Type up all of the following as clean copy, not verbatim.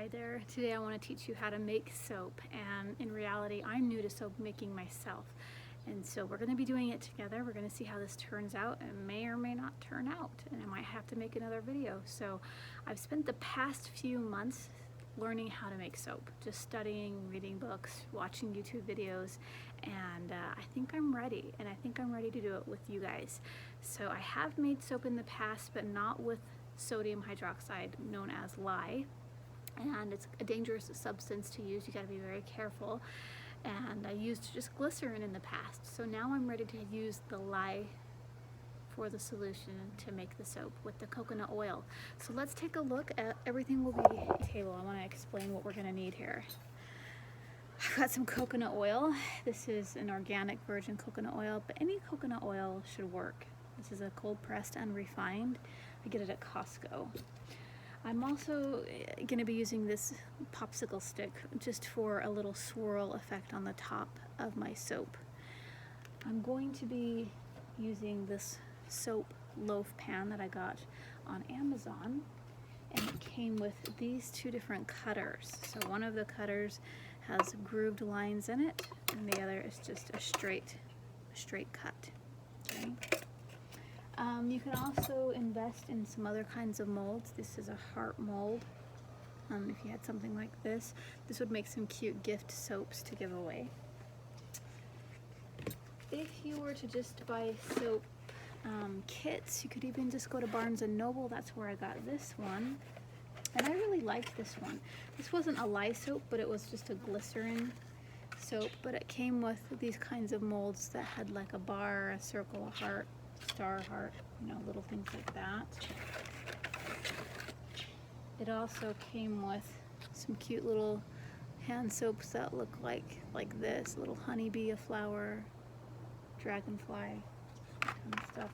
Hi there. Today I want to teach you how to make soap, and in reality I'm new to soap making myself, and so we're going to be doing it together. We're going to see how this turns out. It may or may not turn out, and I might have to make another video. So I've spent the past few months learning how to make soap, just studying, reading books, watching YouTube videos, and I think I'm ready, and I think I'm ready to do it with you guys. So I have made soap in the past, but not with sodium hydroxide, known as lye, and it's a dangerous substance to use. You got to be very careful. And I used just glycerin in the past, so now I'm ready to use the lye for the solution to make the soap with the coconut oil. So let's take a look at everything. Will be on the table. I want to explain what we're going to need here. I've got some coconut oil. This is an organic virgin coconut oil, but any coconut oil should work. This is a cold pressed unrefined. I get it at Costco. I'm also going to be using this popsicle stick just for a little swirl effect on the top of my soap. I'm going to be using this soap loaf pan that I got on Amazon, and it came with these two different cutters. So one of the cutters has grooved lines in it, and the other is just a straight cut. Okay. You can also invest in some other kinds of molds. This is a heart mold. If you had something like this would make some cute gift soaps to give away. If you were to just buy soap kits, you could even just go to Barnes & Noble. That's where I got this one. And I really liked this one. This wasn't a lye soap, but it was just a glycerin soap. But it came with these kinds of molds that had like a bar, a circle, a heart, star heart, little things like that. It also came with some cute little hand soaps that look like this, little honeybee, a flower, dragonfly, that kind of stuff.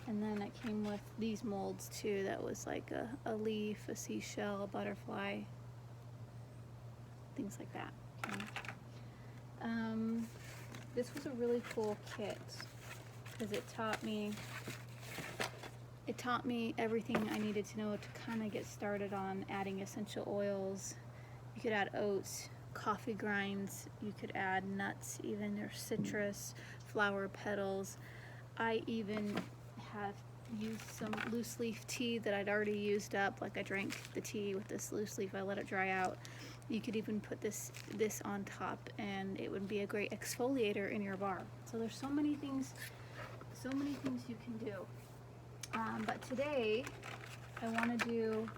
And then it came with these molds too, that was like a leaf, a seashell, a butterfly, things like that. Okay. This was a really cool kit, because it taught me everything I needed to know to kind of get started on adding essential oils. You could add oats, coffee grinds, you could add nuts, even or citrus, flower petals. I even have used some loose leaf tea that I'd already used up, like I drank the tea with this loose leaf, I let it dry out. You could even put this on top, and it would be a great exfoliator in your bar. So there's so many things you can do. But today I want to do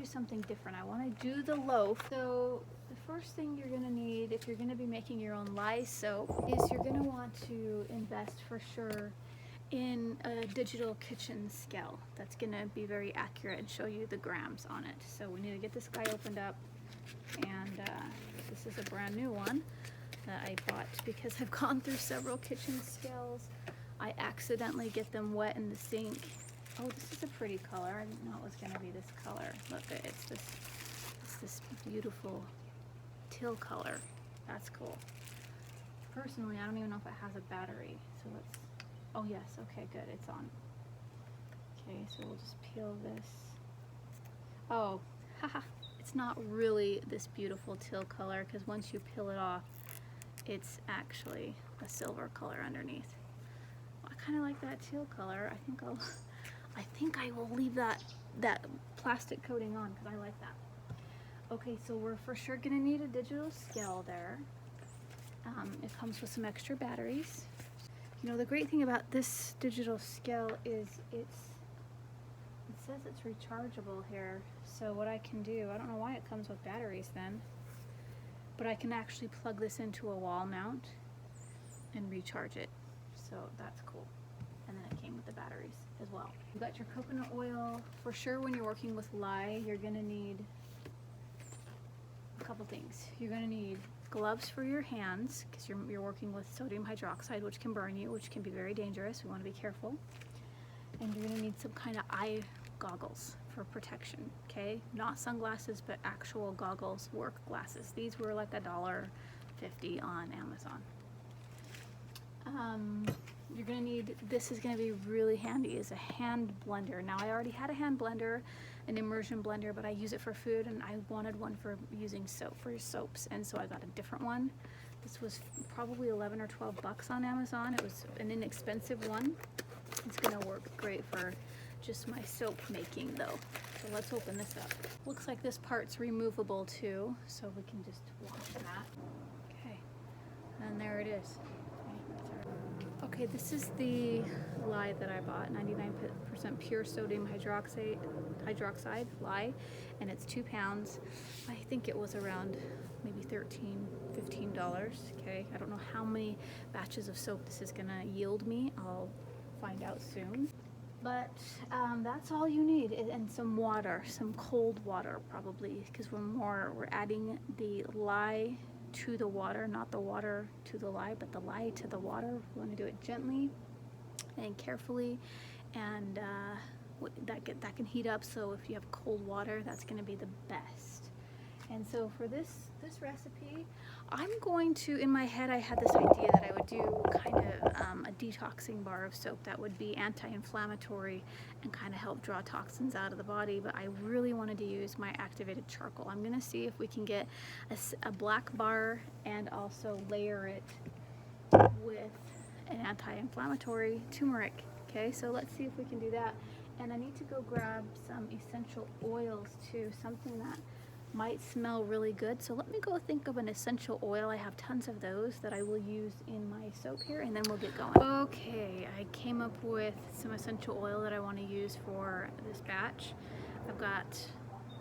something different. I want to do the loaf. So the first thing you're going to need, if you're going to be making your own lye soap, is you're going to want to invest for sure in a digital kitchen scale that's going to be very accurate and show you the grams on it. So we need to get this guy opened up, and this is a brand new one that I bought because I've gone through several kitchen scales. I accidentally get them wet in the sink. Oh, this is a pretty color. I didn't know it was going to be this color. Look, it's this beautiful teal color. That's cool. Personally, I don't even know if it has a battery. So let's, oh yes, okay, good, it's on. Okay, so we'll just peel this. Oh, haha, it's not really this beautiful teal color, because once you peel it off, it's actually a silver color underneath. I kind of like that teal color. I think I will leave that plastic coating on, because I like that. Okay, so we're for sure gonna need a digital scale there. It comes with some extra batteries. The great thing about this digital scale is it says it's rechargeable here. So what I can do, I don't know why it comes with batteries then, but I can actually plug this into a wall mount and recharge it. So that's cool. And then it came with the batteries as well. You got your coconut oil. For sure, when you're working with lye, you're gonna need a couple things. You're gonna need gloves for your hands, because you're working with sodium hydroxide, which can burn you, which can be very dangerous. We want to be careful. And you're gonna need some kind of eye goggles for protection, okay? Not sunglasses, but actual goggles, work glasses. These were like $1.50 on Amazon. You're gonna need, this is gonna be really handy, is a hand blender. Now I already had a hand blender, an immersion blender, but I use it for food, and I wanted one for using soap for soaps, and so I got a different one. This was probably 11 or 12 bucks on Amazon. It was an inexpensive one. It's gonna work great for just my soap making though. So let's open this up. Looks like this part's removable too, so we can just wash that. Okay, and there it is. Okay, this is the lye that I bought, 99% pure sodium hydroxide lye, and it's 2 pounds. I think it was around maybe $13–15. Okay, I don't know how many batches of soap this is gonna yield me. I'll find out soon. But that's all you need, and some water, some cold water probably, because we're adding the lye to the water, not the water to the lye, but the lye to the water. We want to do it gently and carefully, and that can heat up. So if you have cold water, that's going to be the best. And so for this recipe, I'm going to, in my head, I had this idea that I would do kind of a detoxing bar of soap that would be anti-inflammatory and kind of help draw toxins out of the body, but I really wanted to use my activated charcoal. I'm gonna see if we can get a black bar and also layer it with an anti-inflammatory turmeric. Okay, so let's see if we can do that. And I need to go grab some essential oils too, something that might smell really good. So let me go think of an essential oil. I have tons of those that I will use in my soap here, and then we'll get going. Okay, I came up with some essential oil that I want to use for this batch. I've got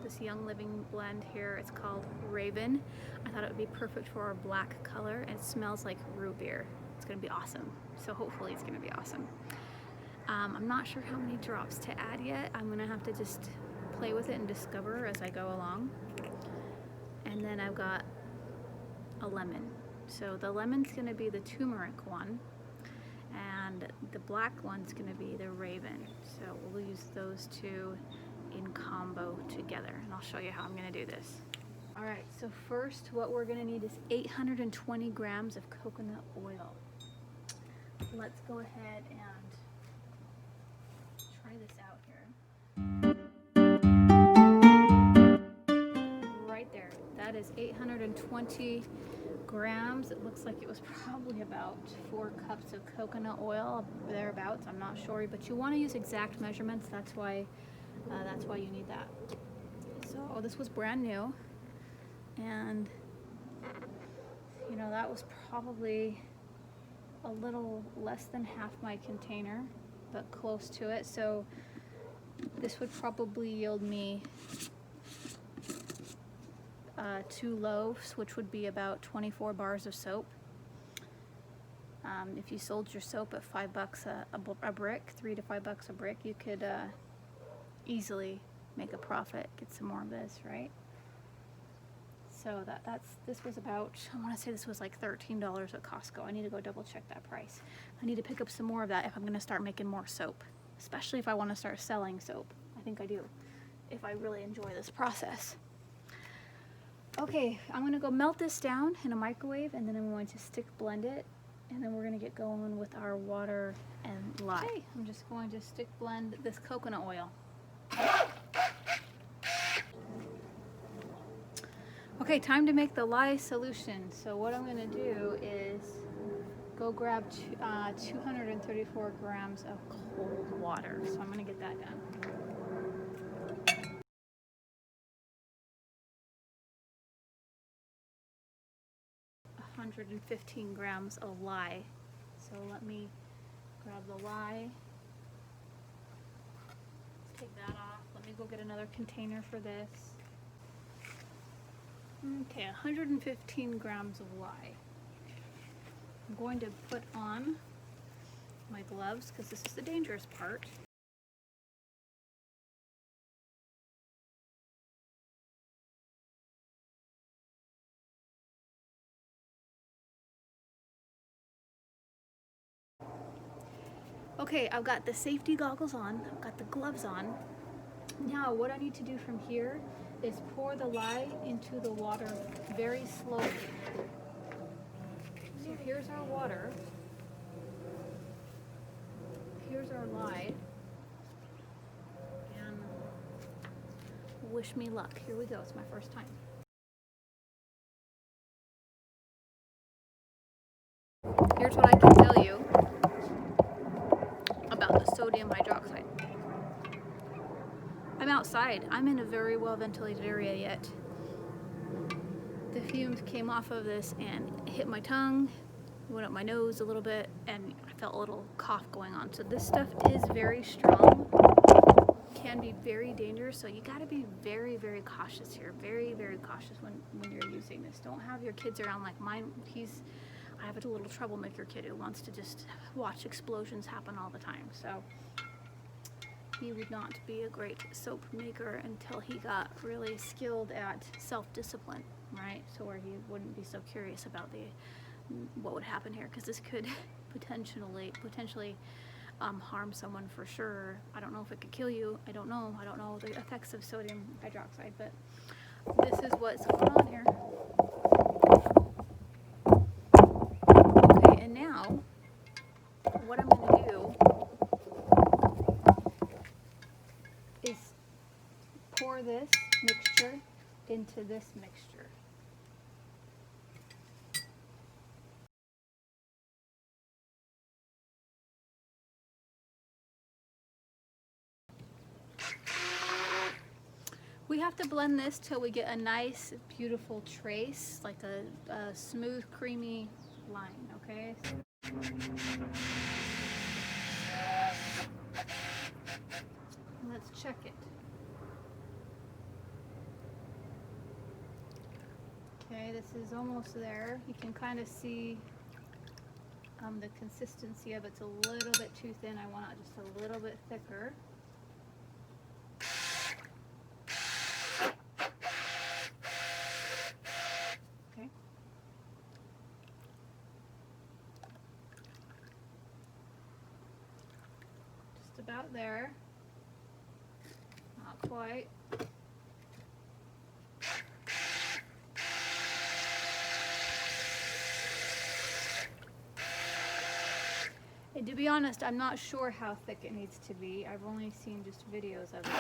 this Young Living blend here. It's called Raven. I thought it would be perfect for our black color, and it smells like root beer. It's gonna be awesome. So hopefully it's gonna be awesome. I'm not sure how many drops to add yet. I'm gonna have to just play with it and discover as I go along. And then I've got a lemon. So the lemon's gonna be the turmeric one, and the black one's gonna be the Raven. So we'll use those two in combo together, and I'll show you how I'm gonna do this. All right, so first what we're gonna need is 820 grams of coconut oil. Let's go ahead and try this out here. Right there, that is 820 grams. It looks like it was probably about 4 cups of coconut oil, thereabouts. I'm not sure, but you want to use exact measurements. That's why you need that. So this was brand new, and you know, that was probably a little less than half my container, but close to it. So this would probably yield me 2 loaves, which would be about 24 bars of soap. If you sold your soap at $5 a brick, $3 to $5 a brick, you could easily make a profit, get some more of this, right? So this was about, I want to say this was like $13 at Costco. I need to go double check that price. I need to pick up some more of that if I'm going to start making more soap, especially if I want to start selling soap. I think I do, if I really enjoy this process. Okay, I'm going to go melt this down in a microwave, and then I'm going to stick blend it, and then we're going to get going with our water and lye. Okay, I'm just going to stick blend this coconut oil. Okay, time to make the lye solution. So what I'm going to do is go grab 234 grams of cold water. So I'm going to get that done. 115 grams of lye. So let me grab the lye. Let's take that off. Let me go get another container for this. Okay, 115 grams of lye. I'm going to put on my gloves because this is the dangerous part. Okay, I've got the safety goggles on, I've got the gloves on. Now what I need to do from here is pour the lye into the water very slowly. So here's our water. Here's our lye. And wish me luck. Here we go, it's my first time. Here's what I can tell you about the sodium hydroxide. I'm outside. I'm in a very well ventilated area yet. The fumes came off of this and hit my tongue, went up my nose a little bit, and I felt a little cough going on. So this stuff is very strong, can be very dangerous, so you got to be very, very cautious here. Very, very cautious when you're using this. Don't have your kids around like mine. I have a little troublemaker kid who wants to just watch explosions happen all the time. So he would not be a great soap maker until he got really skilled at self-discipline, right? So where he wouldn't be so curious about what would happen here, because this could potentially harm someone for sure. I don't know if it could kill you. I don't know the effects of sodium hydroxide, but this is what's going on here. Okay, and now what I'm going to do is pour this mixture into this mixture. We have to blend this till we get a nice, beautiful trace, like a smooth, creamy line, okay? Let's check it. Okay, this is almost there. You can kind of see the consistency of it's a little bit too thin. I want it just a little bit thicker. Okay. Just about there. Not quite. And to be honest, I'm not sure how thick it needs to be. I've only seen just videos of it.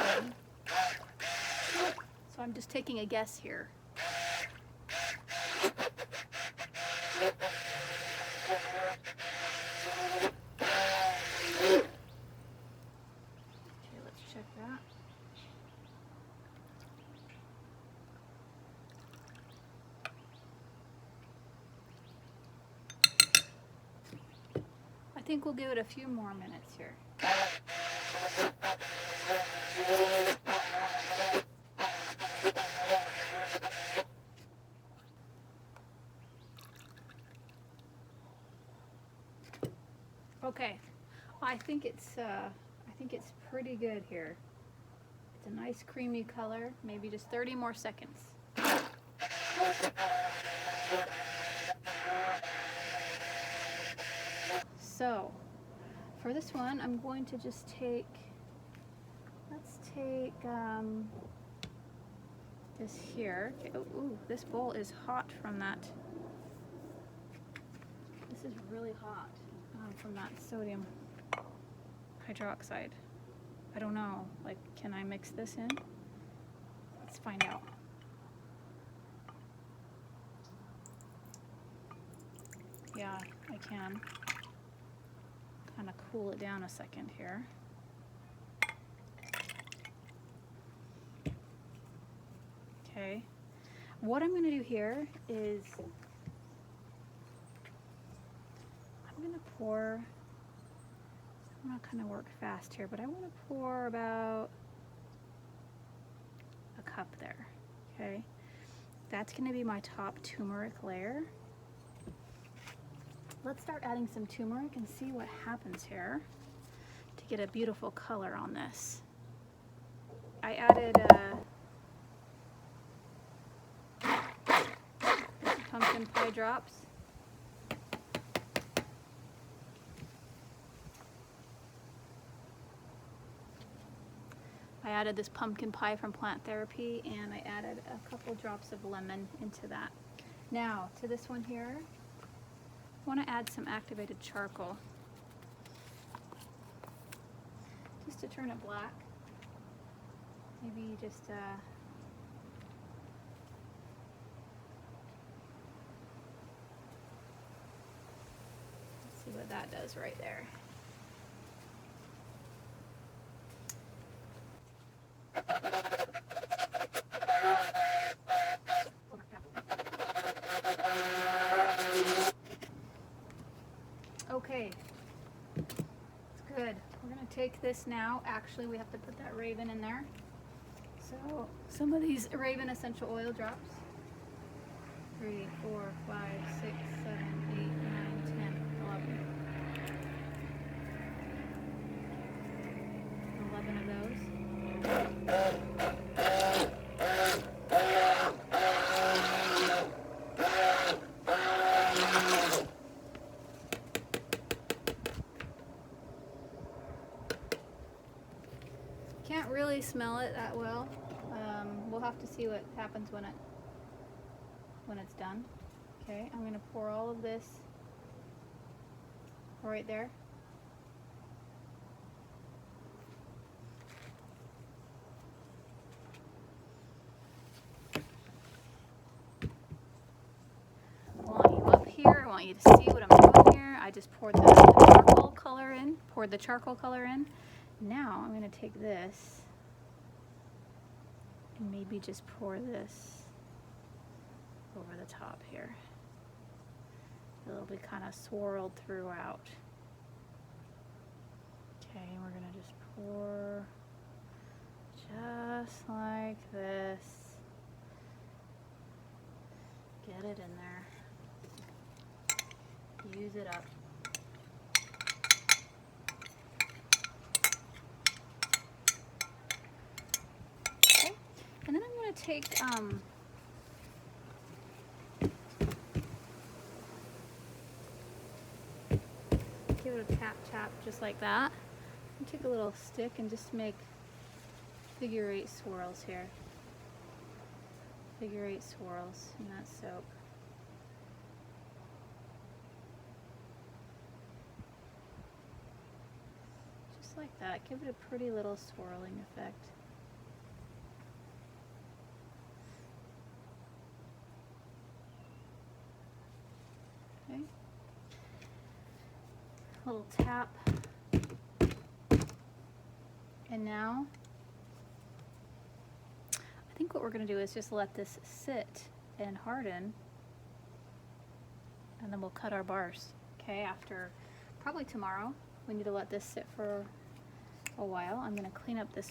So I'm just taking a guess here. Okay, let's check that. I think we'll give it a few more minutes here. Okay, I think it's pretty good here. It's a nice creamy color. Maybe just 30 more seconds. So, for this one, I'm going to just let's take this here. Okay. Oh, ooh, this bowl is hot from that. This is really hot from that sodium hydroxide. I don't know, like, can I mix this in? Let's find out. Yeah, I can. Kind of cool it down a second here. Okay. What I'm going to do here is I'm going to pour, I'm going to kind of work fast here, but I want to pour about a cup there. Okay. That's going to be my top turmeric layer. Let's start adding some turmeric and see what happens here to get a beautiful color on this. I added pumpkin pie drops. I added this pumpkin pie from Plant Therapy, and I added a couple drops of lemon into that. Now, to this one here, I want to add some activated charcoal, just to turn it black. Maybe just what that does right there. Okay, it's good. We're gonna take this now. Actually, we have to put that Raven in there. So some of these Raven essential oil drops. 3, 4, 5, 6, 7, 8, 9, 10, 11. 11 of those. Can't really smell it that well. We'll have to see what happens when it's done. Okay, I'm gonna pour all of this right there. I want you up here. I want you to see what I'm doing here. I just poured the charcoal color in. Now I'm gonna take this and maybe just pour this over the top here. It'll be kind of swirled throughout. Okay, we're gonna just pour just like this. Get it in there. Use it up. Okay, and then I'm gonna take give it a tap just like that. And take a little stick and just make figure 8 swirls here. Figure 8 swirls in that soap. Just like that. Give it a pretty little swirling effect. Okay. Little tap. And now I think what we're going to do is just let this sit and harden, and then we'll cut our bars. Okay, after probably tomorrow, we need to let this sit for a while. I'm going to clean up this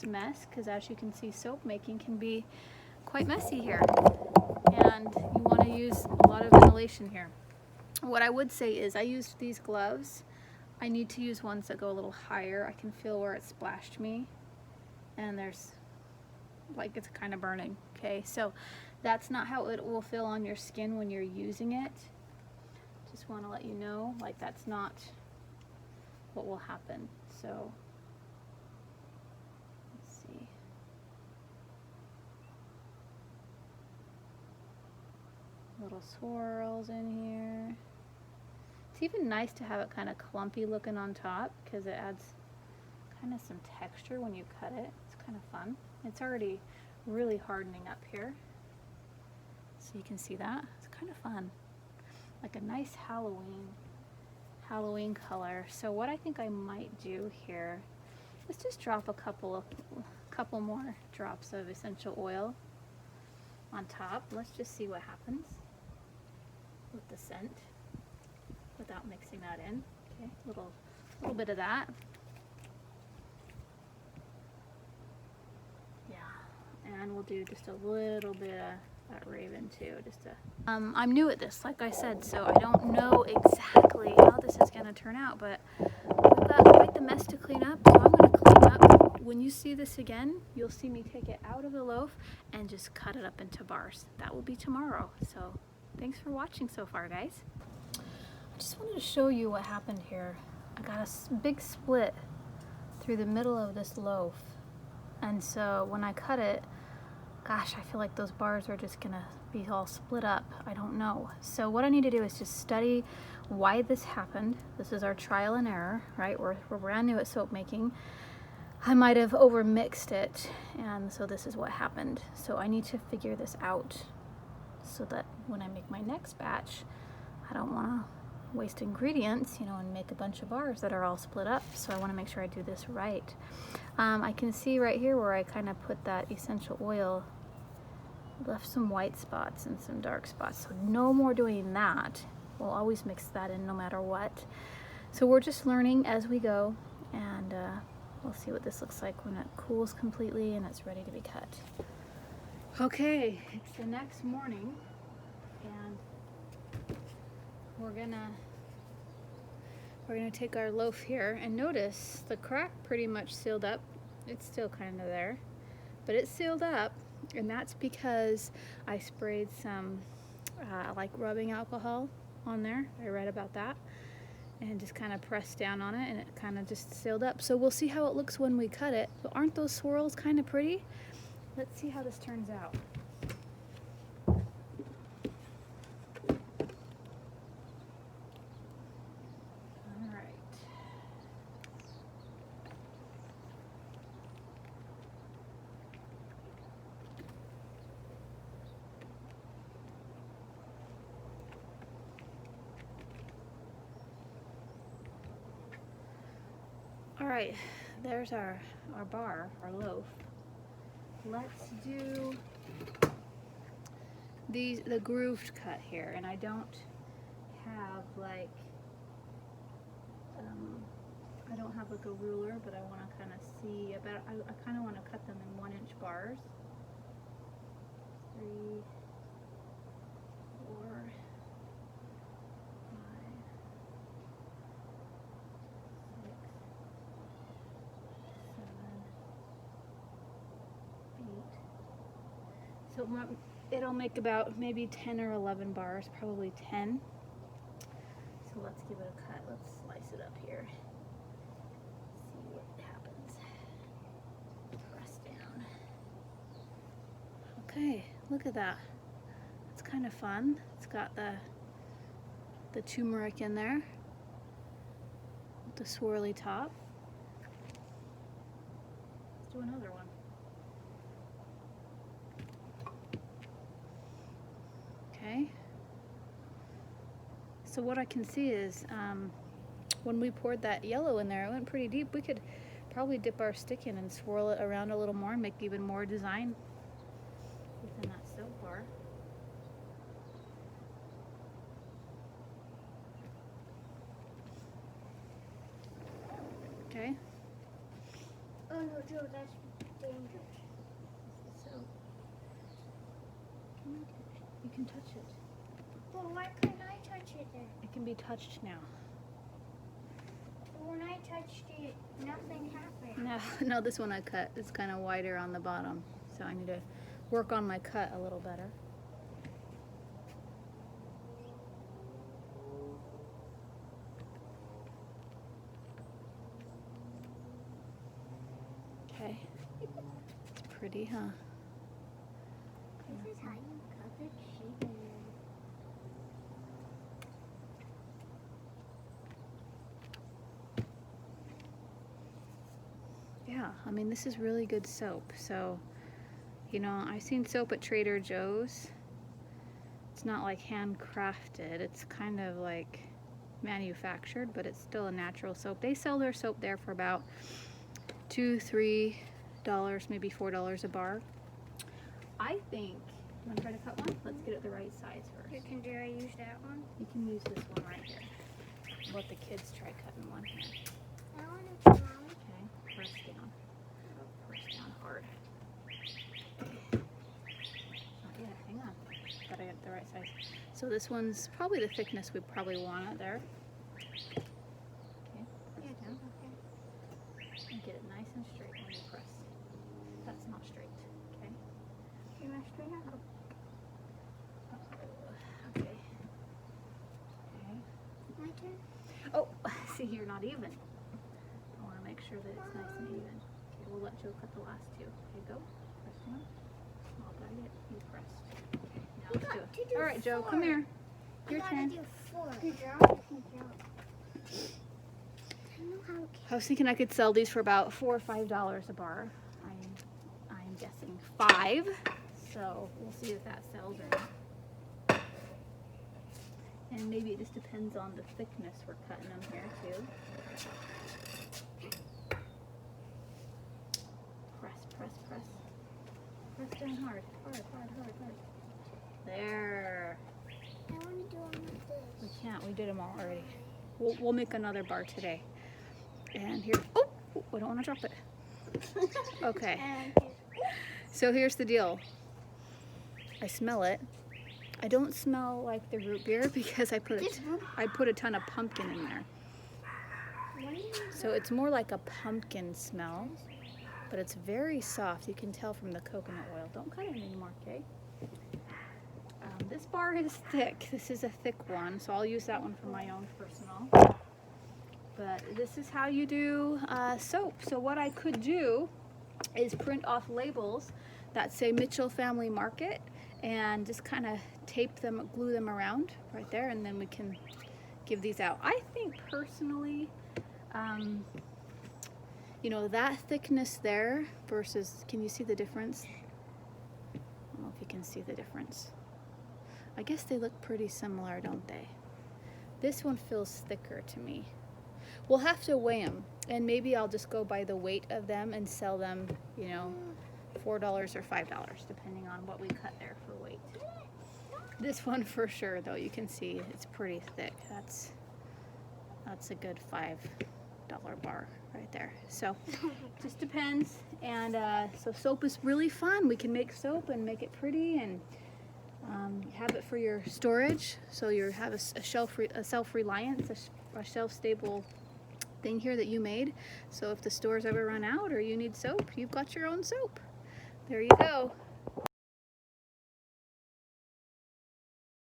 mess, because as you can see, soap making can be quite messy here, and you want to use a lot of ventilation here. What I would say is I used these gloves. I need to use ones that go a little higher. I can feel where it splashed me, and there's like it's kind of burning. Okay, so that's not how it will feel on your skin when you're using it. Just want to let you know, like, that's not what will happen. So let's see. Little swirls in here. It's even nice to have it kind of clumpy looking on top, because it adds kind of some texture when you cut it. It's kind of fun. It's already really hardening up here, so you can see that. It's kind of fun, like a nice Halloween color. So what I think I might do here is just drop a couple more drops of essential oil on top. Let's just see what happens with the scent without mixing that in. Okay, a little bit of that. And we'll do just a little bit of that Raven too, just to I'm new at this, like I said, so I don't know exactly how this is going to turn out, but we've got quite the mess to clean up, so I'm going to clean up. When you see this again, you'll see me take it out of the loaf and just cut it up into bars. That will be tomorrow. So thanks for watching so far, guys. I just wanted to show you what happened here. I got a big split through the middle of this loaf, and so when I cut it, gosh, I feel like those bars are just gonna be all split up. I don't know. So what I need to do is just study why this happened. This is our trial and error, right? We're brand new at soap making. I might have over mixed it, and so this is what happened. So I need to figure this out so that when I make my next batch, I don't wanna waste ingredients, you know, and make a bunch of bars that are all split up. So I want to make sure I do this right. I can see right here where I kind of put that essential oil, left some white spots and some dark spots. So no more doing that. We'll always mix that in no matter what. So we're just learning as we go, and we'll see what this looks like when it cools completely and it's ready to be cut. Okay, it's the next morning, and we're gonna take our loaf here, and notice the crack pretty much sealed up. It's still kind of there, but it's sealed up, and that's because I sprayed some like rubbing alcohol on there. I read about that, and just kind of pressed down on it, and it kind of just sealed up. So we'll see how it looks when we cut it. But aren't those swirls kind of pretty? Let's see how this turns out. All right, there's our bar, our loaf. Let's do the grooved cut here, and I don't have like a ruler, but I want to kind of see about. I kind of want to cut them in 1-inch bars. 3, 4, 5, 6, 7, 8. So it'll make about maybe 10 or 11 bars, probably 10. So let's give it a cut. Let's slice it up here. See what happens. Press down. Okay, look at that. It's kind of fun. It's got the turmeric in there with the swirly top. Let's do another one. Okay. So what I can see is when we poured that yellow in there, it went pretty deep. We could probably dip our stick in and swirl it around a little more and make even more design within that soap bar. Okay. Oh no, Joe, that's dangerous. So you can touch it. Well, why couldn't I touch it then? It can be touched now. When I touched it, nothing happened. No, this one I cut. It's kind of wider on the bottom, so I need to work on my cut a little better. Okay. It's pretty, huh? This is how you cut the chicken. Yeah, I mean, this is really good soap. So, you know, I've seen soap at Trader Joe's. It's not like handcrafted. It's kind of like manufactured, but it's still a natural soap. They sell their soap there for about $2, $3, maybe $4 a bar. I think, you want to try to cut one? Let's get it the right size first. Do I use that one? You can use this one right here. Let the kids try cutting one here. I want to try. Okay, press down. Press down hard. Not yet, hang on. Gotta get the right size. So this one's probably the thickness we probably want it there. Okay, press down. And get it nice and straight when you press. That's not straight. Okay. You want to straight up? Okay. Okay. My turn? Oh, see, you're not even. I want to make sure that it's nice and even. Okay, we'll let Joe cut the last two. Okay, go. Press down. I'll guide it. You pressed. Okay, now let's do it. All right, Joe, come here. Your turn. Do 4. Good job. Good job. I know how. I was thinking I could sell these for about $4 or $5 a bar. I'm guessing 5. So we'll see if that sells or not. And maybe it just depends on the thickness we're cutting them here too. Press, press, press. Press down hard, hard, hard, hard, hard. There. I want to do all of this. We can't, we did them all already. We'll make another bar today. And here, oh, I don't want to drop it. Okay, And so here's the deal. I smell it. I don't smell like the root beer because I put a ton of pumpkin in there. So it's more like a pumpkin smell, but it's very soft. You can tell from the coconut oil. Don't cut it anymore, okay? This bar is thick. This is a thick one, so I'll use that one for my own personal. But this is how you do soap. So what I could do is print off labels that say Mitchell Family Market and just kind of tape them, glue them around right there, and then we can give these out. I think personally, you know, that thickness there versus, can you see the difference? I don't know if you can see the difference. I guess they look pretty similar, don't they? This one feels thicker to me. We'll have to weigh them, and maybe I'll just go by the weight of them and sell them, you know, $4 or $5, depending on what we cut there for weight. This one for sure, though, you can see it's pretty thick. That's a good $5 bar right there. So just depends. And so soap is really fun. We can make soap and make it pretty and have it for your storage. So you have a self-reliance, a shelf-stable thing here that you made. So if the stores ever run out or you need soap, you've got your own soap. There you go.